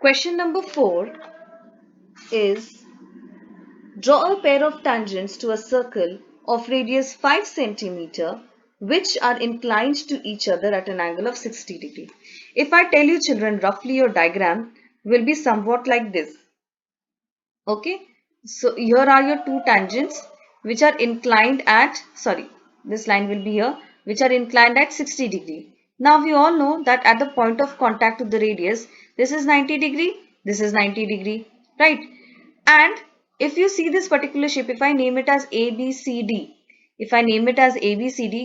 Question number 4 is draw a pair of tangents to a circle of radius 5 centimeter which are inclined to each other at an angle of 60 degree. If I tell you children roughly your diagram will be somewhat like this. Okay, so here are your two tangents which are inclined at, this line will be here, which are inclined at 60 degree. Now we all know that at the point of contact with the radius, this is 90 degree, this is 90 degree, right? And if you see this particular shape, if I name it as ABCD,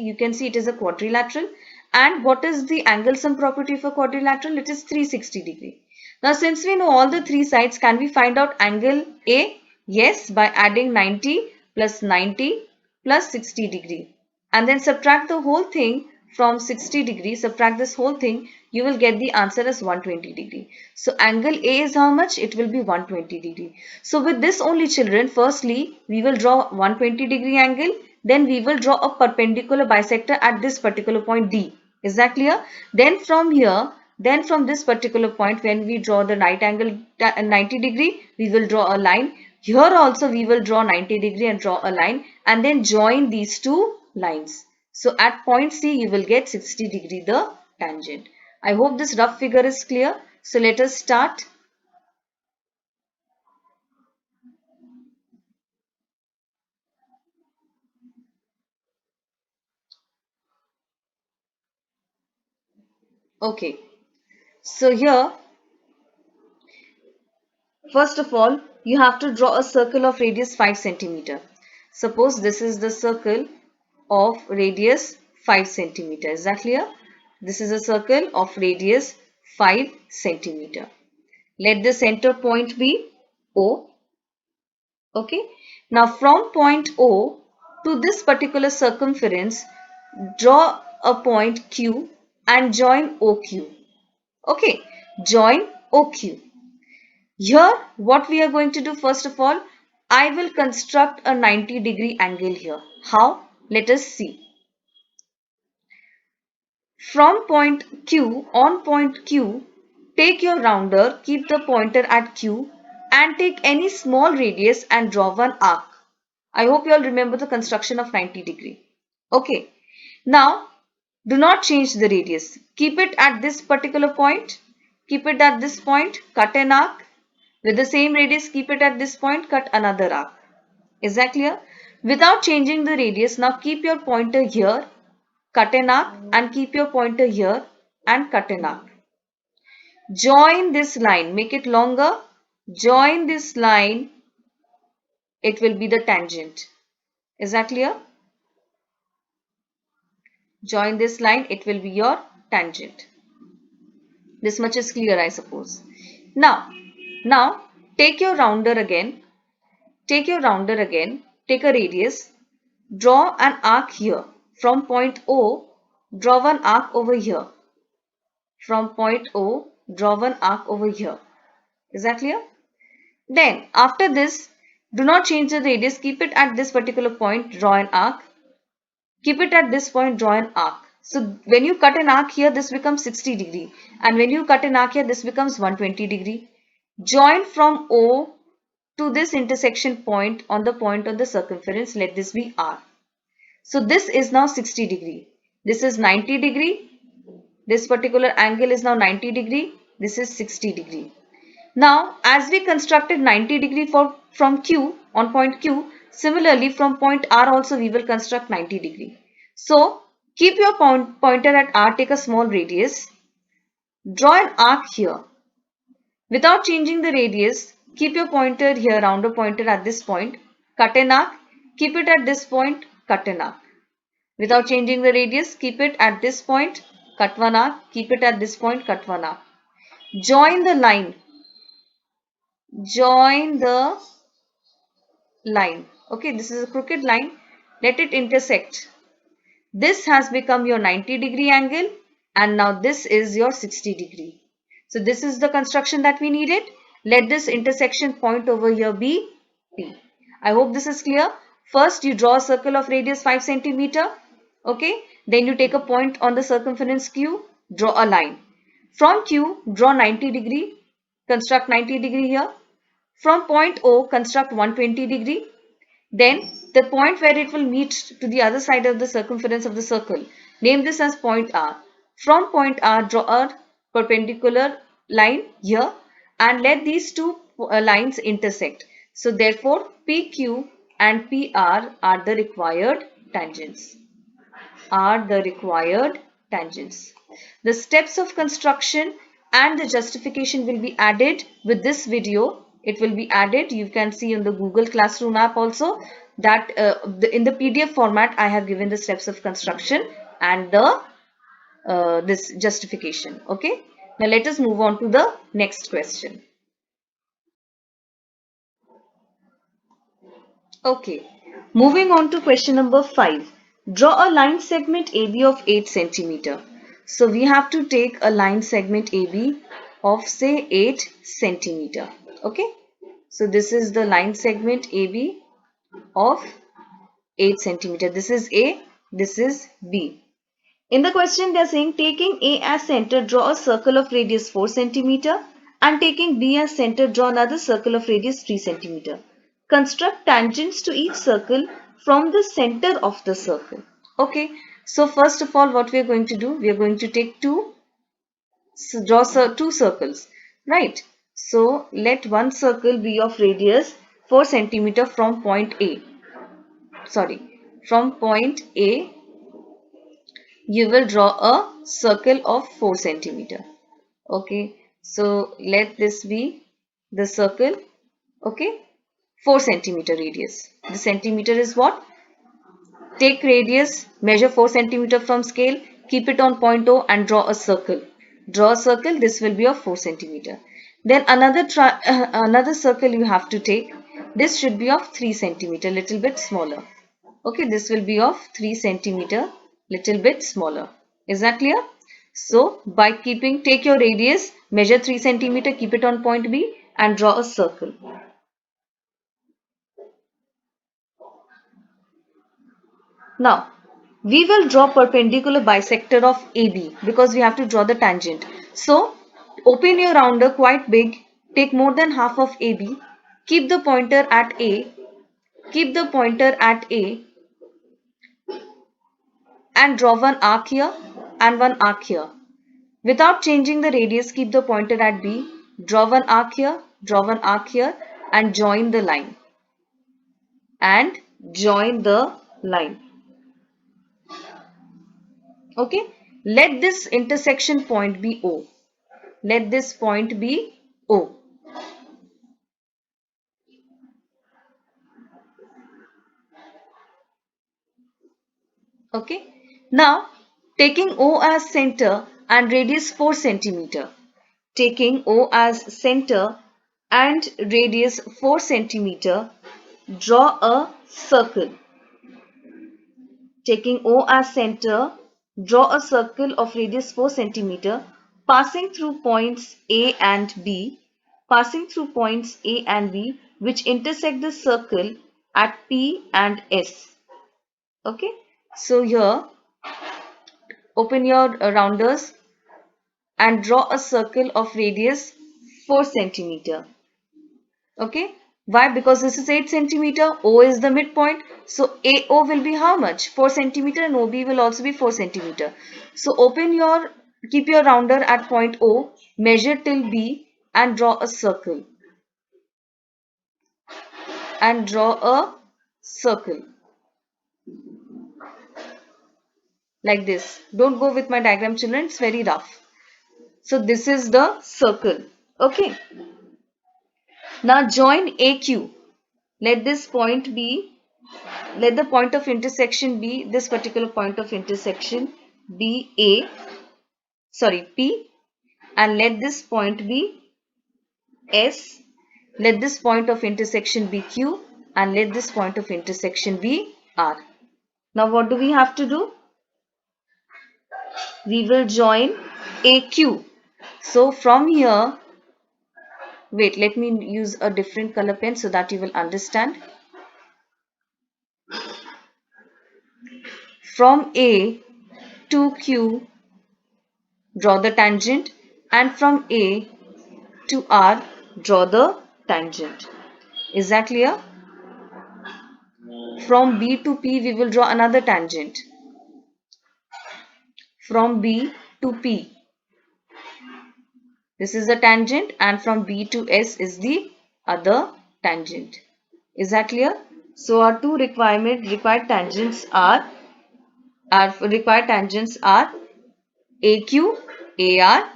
you can see it is a quadrilateral. And what is the angle sum property for quadrilateral? It is 360 degree. Now, since we know all the three sides, can we find out angle A? Yes, by adding 90 plus 60 degree. And then subtract the whole thing from 60 degree, subtract this whole thing, you will get the answer as 120 degree. So angle A is how much? It will be 120 degree. So with this only children, firstly, we will draw 120 degree angle, then we will draw a perpendicular bisector at this particular point D. Is that clear? Then from here, then from this particular point, when we draw the right angle 90 degree, we will draw a line. Here also we will draw 90 degree and draw a line and then join these two lines. So at point C, you will get 60 degree the tangent. I hope this rough figure is clear. So let us start. Okay. So here, first of all, you have to draw a circle of radius 5 centimeter. Suppose this is the circle of radius 5 centimeter. Is that clear? This is a circle of radius 5 centimeter. Let the center point be O. Okay. Now from point O to this particular circumference, draw a point Q and join OQ. Okay. Join OQ. Here, what we are going to do, first of all, I will construct a 90-degree angle here. How? Let us see. From point Q, on point Q, take your rounder, keep the pointer at Q and take any small radius and draw one arc. I hope you all remember the construction of 90 degree. Okay. Now, do not change the radius. Keep it at this particular point. Keep it at this point. Cut an arc. With the same radius, keep it at this point. Cut another arc. Is that clear? Without changing the radius, now keep your pointer here. Cut an arc and keep your pointer here and cut an arc. Join this line. Make it longer. Join this line. It will be the tangent. Is that clear? Join this line. It will be your tangent. This much is clear, I suppose. Now take your rounder again. Take your rounder again. Take a radius. Draw an arc here. From point O, draw one arc over here. From point O, draw one arc over here. Is that clear? Then after this, do not change the radius. Keep it at this particular point. Draw an arc. Keep it at this point. Draw an arc. So when you cut an arc here, this becomes 60 degree. And when you cut an arc here, this becomes 120 degree. Join from O to this intersection point on the circumference. Let this be R. So this is now 60 degree. This is 90 degree. This particular angle is now 90 degree. This is 60 degree. Now, as we constructed 90 degree from Q on point Q, similarly from point R also we will construct 90 degree. So, keep your pointer at R, take a small radius. Draw an arc here. Without changing the radius, keep your pointer here, rounder pointer at this point. Cut an arc. Keep it at this point. Cut an arc. Without changing the radius, keep it at this point, cut one arc, keep it at this point, cut one arc. Join the line. Join the line. Okay, this is a crooked line. Let it intersect. This has become your 90 degree angle and now this is your 60 degree. So this is the construction that we needed. Let this intersection point over here be P. I hope this is clear. First, you draw a circle of radius 5 centimeter. Okay, then you take a point on the circumference Q, draw a line. From Q, draw 90 degree construct 90° here. From point O, construct 120°. Then the point where it will meet to the other side of the circumference of the circle, name this as point R. From point R, draw a perpendicular line here and let these two lines intersect. So therefore, PQ and PR are the required tangents. The steps of construction and the justification will be added with this video. It will be added. You can see in the Google Classroom app also that in the PDF format I have given the steps of construction and the this justification. Okay. Now let us move on to the next question. Okay. Moving on to question number 5. Draw a line segment AB of 8 centimeter. So we have to take a line segment AB of say 8 centimeter. Okay. So this is the line segment AB of 8 centimeter. This is A, this is B. In the question they are saying taking A as center, draw a circle of radius 4 centimeter and taking B as center, draw another circle of radius 3 centimeter. Construct tangents to each circle from the center of the circle. Okay, so first of all what we are going to do, we are going to take draw two circles, right? So let one circle be of radius 4 centimeter from point A. From point A you will draw a circle of 4 centimeter. Okay, so let this be the circle. Okay, 4 centimeter radius. The centimeter is what? Take radius, measure 4 centimeter from scale, keep it on point O and draw a circle. Draw a circle, this will be of 4 centimeter. Then another circle you have to take. This should be of 3 centimeter, little bit smaller. Okay, this will be of 3 centimeter, little bit smaller. Is that clear? So, by take your radius, measure 3 centimeter, keep it on point B and draw a circle. Now, we will draw perpendicular bisector of AB because we have to draw the tangent. So, open your rounder quite big, take more than half of AB, keep the pointer at A, and draw one arc here and one arc here. Without changing the radius, keep the pointer at B, draw one arc here, and join the line. Okay, let this intersection point be O. Let this point be O. Okay, now taking O as center and radius 4 centimeter. Taking O as center and radius 4 centimeter, draw a circle. Taking O as center, draw a circle of radius 4 centimeter, passing through points A and B, which intersect the circle at P and S. Okay, so here open your rounders and draw a circle of radius 4 centimeter. Okay, why? Because this is 8 centimeter, O is the midpoint. So AO will be how much? 4 centimeter and OB will also be 4 centimeter. So keep your rounder at point O, measure till B and draw a circle. Like this. Don't go with my diagram, children, it's very rough. So this is the circle. Okay. Now join AQ. Let the point of intersection be, this particular point of intersection be P, and let this point be S. Let this point of intersection be Q and let this point of intersection be R. Now what do we have to do? We will join AQ. So from here, wait, let me use a different color pen so that you will understand. From A to Q, draw the tangent, and from A to R, draw the tangent. Is that clear? From B to P, we will draw another tangent. From B to P. This is the tangent, and from B to S is the other tangent. Is that clear? So our two required tangents are AQ, AR,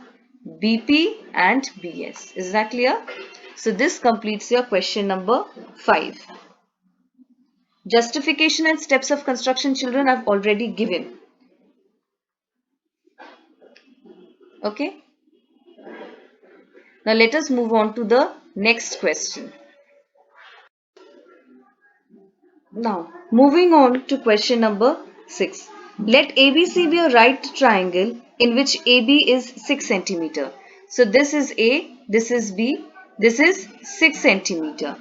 BP and BS. Is that clear? So this completes your question number 5. Justification and steps of construction, children, I've already given. Okay. Now let us move on to the next question. Now moving on to question number 6. Let ABC be a right triangle in which AB is 6 centimeter. So this is A, this is B, this is 6 centimeter.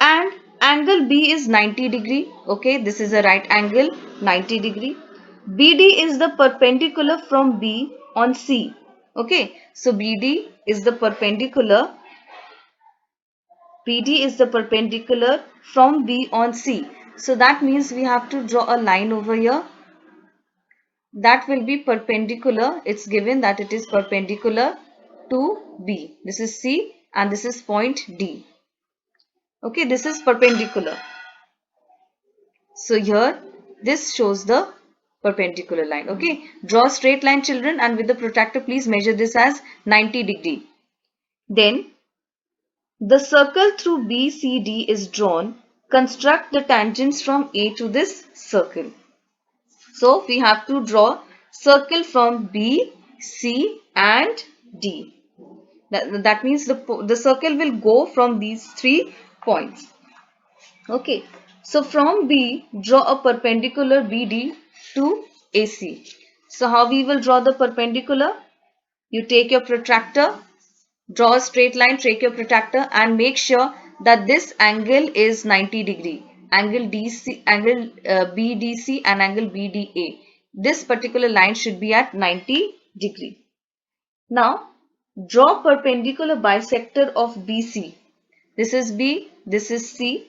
And angle B is 90 degree. Okay, this is a right angle, 90 degree. BD is the perpendicular from B on C. Okay, so BD is the perpendicular from B on C. So that means we have to draw a line over here. That will be perpendicular. It's given that it is perpendicular to B. This is C and this is point D. Okay, this is perpendicular. So here this shows the perpendicular line. Okay, draw a straight line, children, and with the protractor please measure this as 90 degree. Then the circle through BCD is drawn. Construct the tangents from A to this circle. So we have to draw circle from B, C and D. That means the circle will go from these 3 points. Okay. So from B, draw a perpendicular BD to AC. So how we will draw the perpendicular? You take your protractor, draw a straight line, take your protractor and make sure that this angle is 90 degree. Angle BDC and angle BDA. This particular line should be at 90 degree. Now draw perpendicular bisector of BC. This is B, this is C.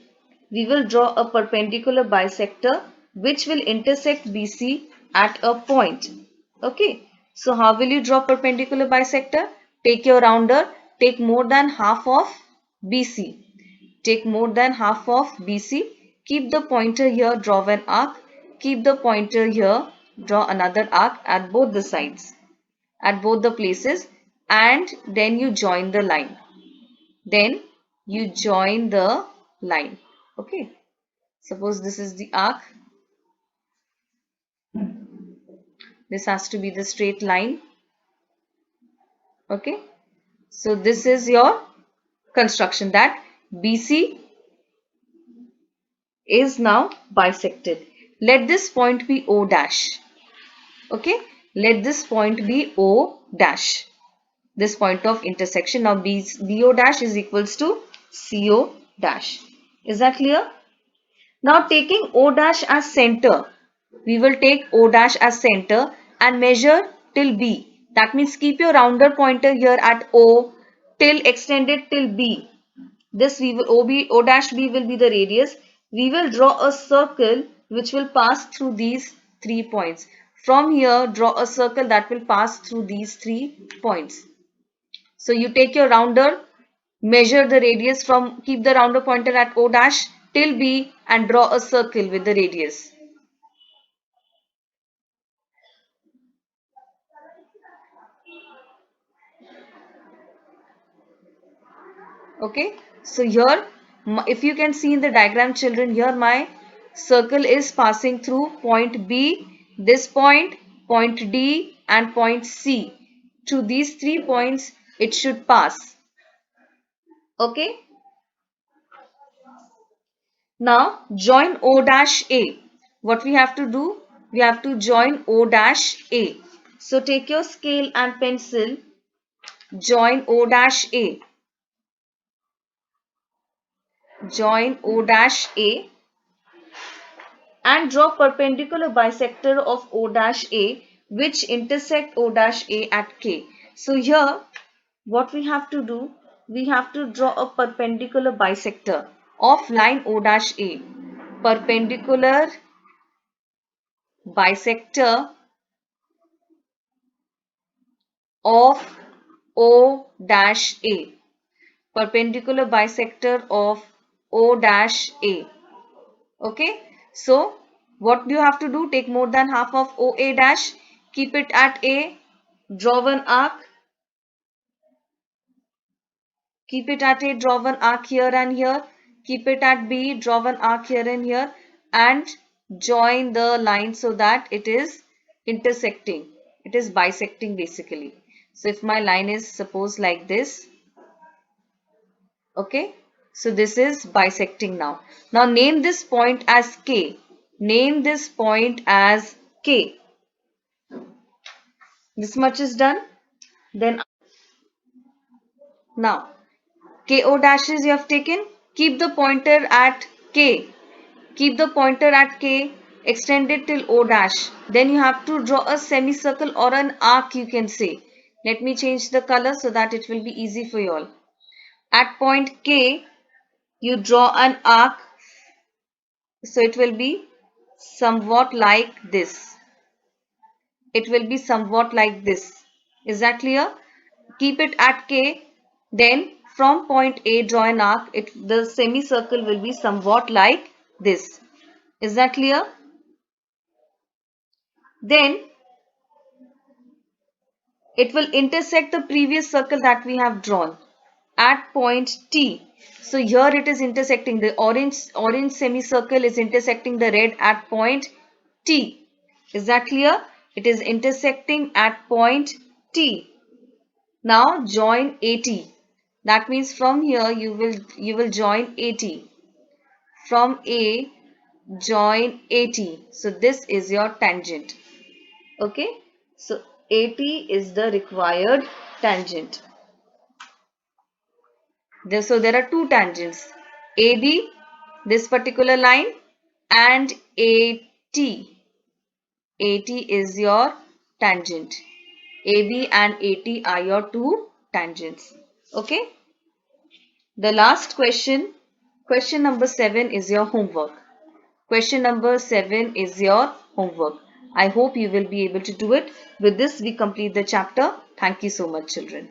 We will draw a perpendicular bisector which will intersect BC at a point. Okay. So how will you draw perpendicular bisector? Take your rounder, take more than half of BC. Take more than half of BC. Keep the pointer here, draw an arc. Keep the pointer here, draw another arc at both the sides, at both the places, and then you join the line. Then you join the line. Okay. Suppose this is the arc. This has to be the straight line. Okay. So this is your construction, that BC is now bisected. Let this point be O dash. Okay. Let this point be O dash. This point of intersection. Now BO dash is equals to CO dash. Is that clear? Now taking O dash as center, we will take O dash as center and measure till B. That means keep your rounder pointer here at O till extended till B. This we will O dash B will be the radius. We will draw a circle which will pass through these 3 points. From here, draw a circle that will pass through these 3 points. So you take your rounder, measure the radius from, keep the rounder pointer at O dash till B and draw a circle with the radius. Okay, so here if you can see in the diagram, children, here my circle is passing through point B, this point, point D and point C. To these 3 points it should pass. Okay. Now join O dash A. What we have to do? We have to join O dash A. So take your scale and pencil, join O dash A. Join O dash A and draw perpendicular bisector of O dash A which intersect O dash A at K. So here what we have to do, we have to draw a perpendicular bisector of line O dash A. Perpendicular bisector of O dash A. Perpendicular bisector of O dash A. Okay. So what do you have to do? Take more than half of OA dash. Keep it at A. Draw one arc. Keep it at A. Draw one arc here and here. Keep it at B. Draw one arc here and here. And join the line so that it is intersecting. It is bisecting basically. So if my line is suppose like this. Okay. So this is bisecting now. Now name this point as K. Name this point as K. This much is done. Then now KO dashes you have taken. Keep the pointer at K. Keep the pointer at K. Extend it till O dash. Then you have to draw a semicircle or an arc, you can say. Let me change the color so that it will be easy for you all. At point K, you draw an arc. So it will be somewhat like this. It will be somewhat like this. Is that clear? Keep it at K. Then from point A draw an arc. The semicircle will be somewhat like this. Is that clear? Then it will intersect the previous circle that we have drawn at point T. So here it is intersecting. The orange semicircle is intersecting the red at point T. Is that clear? It is intersecting at point T. Now join AT. That means from here you will join AT. From A join AT. So this is your tangent. Okay. So AT is the required tangent. So there are two tangents. AB, this particular line, and AT. AT is your tangent. AB and AT are your two tangents. Okay. The last question, question number 7 is your homework. Question number 7 is your homework. I hope you will be able to do it. With this, we complete the chapter. Thank you so much, children.